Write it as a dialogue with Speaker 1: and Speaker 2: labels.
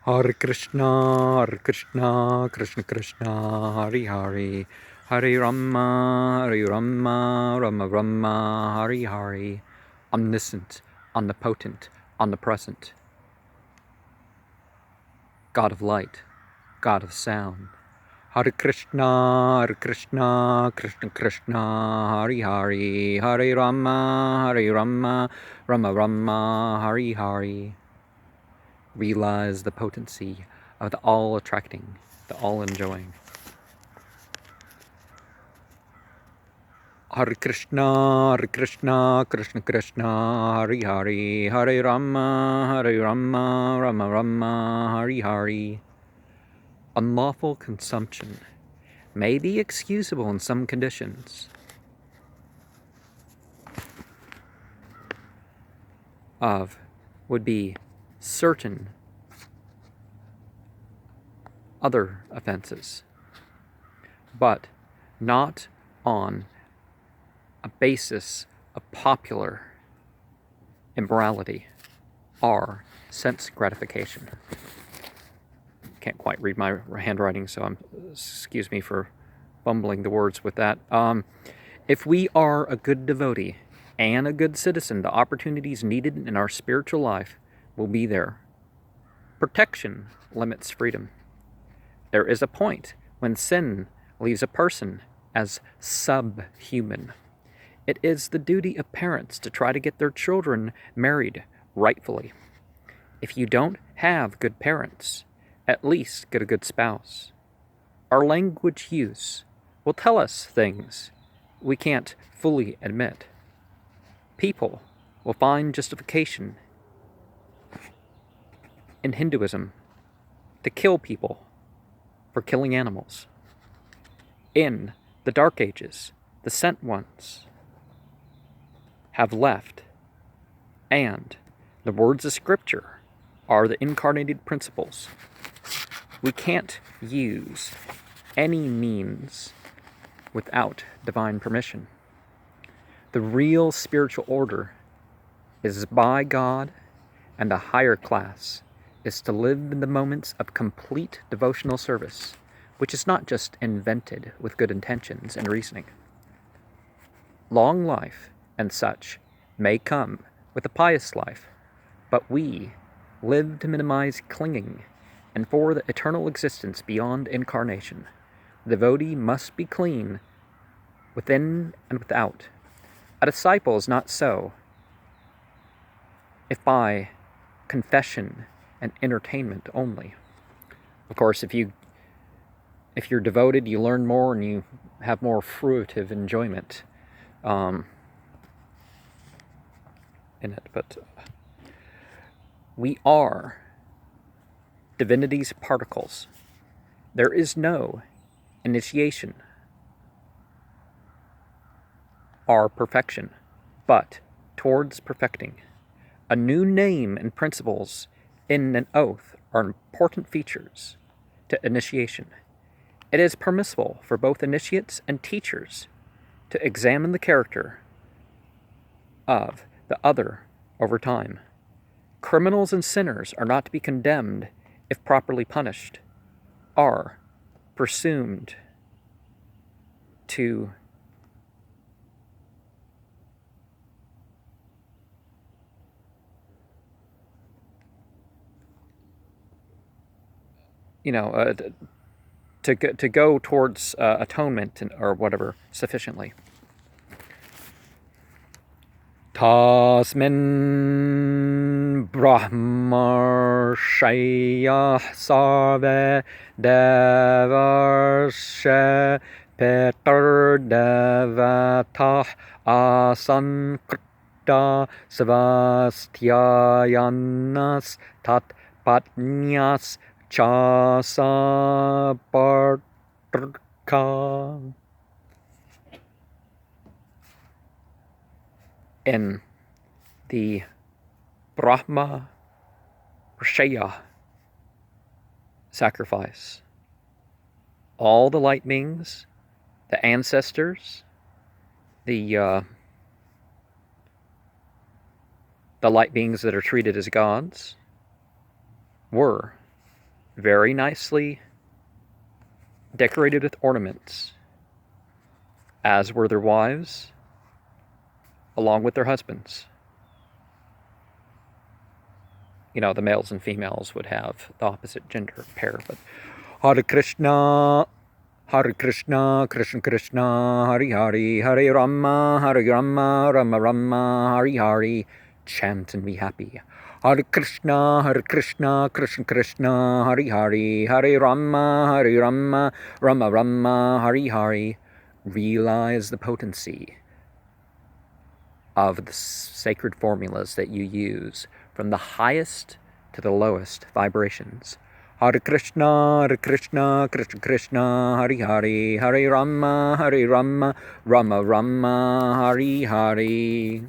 Speaker 1: Hare Krishna, Krishna Krishna, Hare Hare, Hare Rama, Rama Rama, Hare Hare, omniscient, omnipotent, omnipresent, God of light, God of sound. Hare Krishna, Krishna Krishna, Hare Hare, Hare Rama, Rama Rama, Hare Hare. Realize the potency of the all-attracting, the all-enjoying. Hare Krishna, Krishna Krishna, Hare Hare, Hare Rama, Rama Rama, Hare Hare. Unlawful consumption may be excusable in some conditions. Would be certain other offenses, but not on a basis of popular immorality or sense gratification. Can't quite read my handwriting, so excuse me for bumbling the words with that. If we are a good devotee and a good citizen, the opportunities needed in our spiritual life will be there. Protection limits freedom. There is a point when sin leaves a person as subhuman. It is the duty of parents to try to get their children married rightfully. If you don't have good parents, at least get a good spouse. Our language use will tell us things we can't fully admit. People will find justification in Hinduism to kill people for killing animals. In the Dark Ages, the sent ones have left, and the words of Scripture are the incarnated principles. We can't use any means without divine permission. The real spiritual order is by God, and the higher class is to live in the moments of complete devotional service, which is not just invented with good intentions and reasoning. Long life and such may come with a pious life, but we live to minimize clinging and for the eternal existence beyond incarnation. The devotee must be clean within and without. A disciple is not so if by confession and entertainment only. Of course, if you're devoted, you learn more and you have more fruitive enjoyment in it. But we are divinity's particles. There is no initiation or perfection, but towards perfecting. A new name and principles in an oath are important features to initiation. It is permissible for both initiates and teachers to examine the character of the other over time. Criminals and sinners are not to be condemned if properly punished, are presumed to to go towards atonement or whatever sufficiently. Tasmin brahmarshaya sarve devarshe petar devatah asankrita svastyayanas tat patnyas chasa partrka. In the Brahma Rishaya sacrifice, all the light beings, the ancestors, the light beings that are treated as gods, were very nicely decorated with ornaments, as were their wives, along with their husbands. You know, the males and females would have the opposite gender pair, but Hare Krishna, Krishna Krishna, Hare Hare, Hare Rama, Rama Rama, Hare Hare. Chant and be happy. Hare Krishna, Krishna Krishna, Hare Hare, Hare Rama, Rama Rama, Hare Hare. Realize the potency of the sacred formulas that you use, from the highest to the lowest vibrations. Hare Krishna, Krishna Krishna, Hare Hare, Hare Rama, Rama Rama, Hare Hare.